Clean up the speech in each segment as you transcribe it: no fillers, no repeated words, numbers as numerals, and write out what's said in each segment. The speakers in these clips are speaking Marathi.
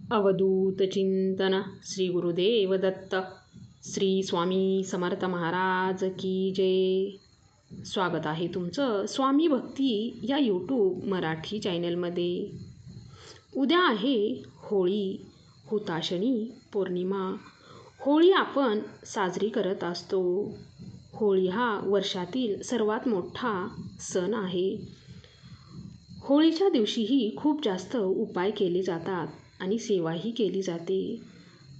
अवधूत चिंतन श्री गुरुदेव दत्त श्री स्वामी समर्थ महाराज की जय। स्वागत आहे तुमचं स्वामी भक्ती या यूट्यूब मराठी चॅनलमध्ये। उद्या आहे होळी, हुताशनी पौर्णिमा। होळी आपण साजरी करत असतो। होळी हा वर्षातील सर्वात मोठा सण आहे। होळीच्या दिवशीही खूप जास्त उपाय केले जातात आणि सेवाही केली जाते।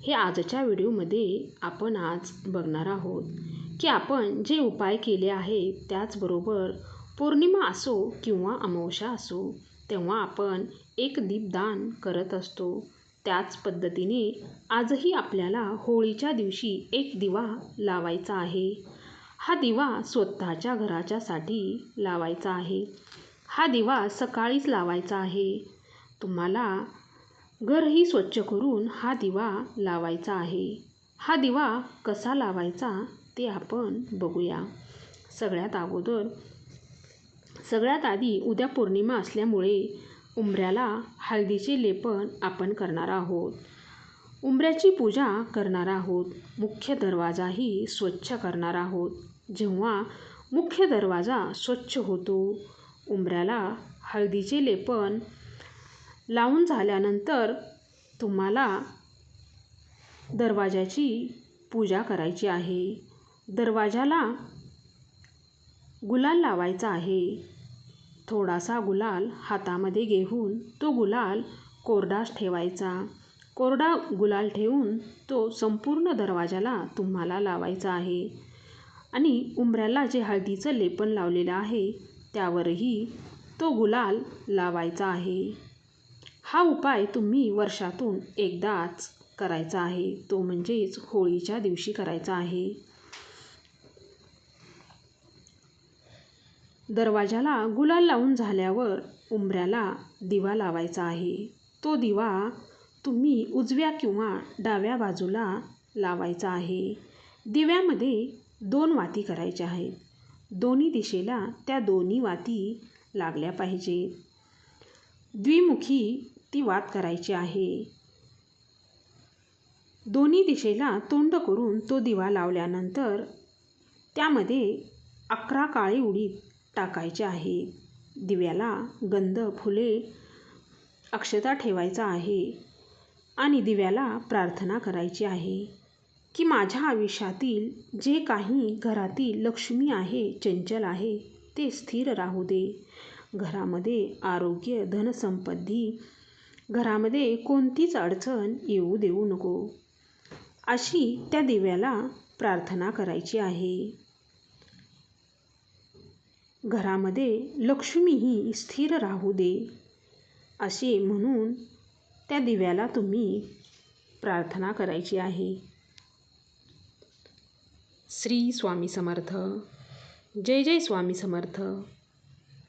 हे आजच्या व्हिडिओमध्ये आपण आज बघणार आहोत की आपण जे उपाय केले आहेत त्याचबरोबर पौर्णिमा असो किंवा अमावस्या असो तेव्हा आपण एक दीपदान करत असतो। त्याच पद्धतीने आजही आपल्याला होळीच्या दिवशी एक दिवा लावायचा आहे। हा दिवा स्वतःच्या घराच्यासाठी लावायचा आहे। हा दिवा सकाळीच लावायचा आहे। तुम्हाला घरही स्वच्छ करून हा दिवा लावायचा आहे। हा दिवा कसा लावायचा ते आपण बघूया। सगळ्यात आधी उद्या पौर्णिमा असल्यामुळे उंबऱ्याला हळदीचे लेपन आपण करणार आहोत। उंबऱ्याची पूजा करणार आहोत। मुख्य दरवाजाही स्वच्छ करणार आहोत। जेव्हा मुख्य दरवाजा स्वच्छ होतो, उंबऱ्याला हळदीचे लेपन लावून झाल्यानंतर तुम्हाला दरवाजाची पूजा करायची आहे। दरवाजाला गुलाल लावायचा आहे। थोडासा गुलाल हातामध्ये घेऊन तो गुलाल कोरडाच ठेवायचा। कोरडा गुलाल ठेवून तो संपूर्ण दरवाजाला तुम्हाला लावायचा आहे आणि उंबऱ्याला जे हळदीचं लेपन लावलेलं आहे त्यावरही तो गुलाल लावायचा आहे। हा उपाय तुम्ही वर्षातून एकदाच करायचा आहे, तो म्हणजेच होळीच्या दिवशी करायचा आहे। दरवाजाला गुलाल लावून झाल्यावर उंबऱ्याला दिवा लावायचा आहे। तो दिवा तुम्ही उजव्या किंवा डाव्या बाजूला लावायचा आहे। दिव्यामध्ये 2 वाती करायच्या आहेत। दोन्ही दिशेला त्या दोन्ही वाती लागल्या पाहिजेत। द्विमुखी ती वात करायची आहे। दोन्ही दिशेला तोंड करून तो दिवा लावल्यानंतर त्यामध्ये 11 काळे उडीद टाकायचे आहेत। दिव्याला गंध, फुले, अक्षता ठेवायचा आहे आणि दिव्याला प्रार्थना करायची आहे की माझ्या आयुष्यातील जे काही घरातील लक्ष्मी आहे, चंचल आहे, ते स्थिर राहू दे। घरामध्ये आरोग्य, धनसंपत्ती, घरामध्ये कोणतीच अडचण येऊ देऊ नको, अशी त्या दिव्याला प्रार्थना करायची आहे। घरामध्ये लक्ष्मीही स्थिर राहू दे असे म्हणून त्या दिव्याला तुम्ही प्रार्थना करायची आहे। श्री स्वामी समर्थ। जय जय स्वामी समर्थ।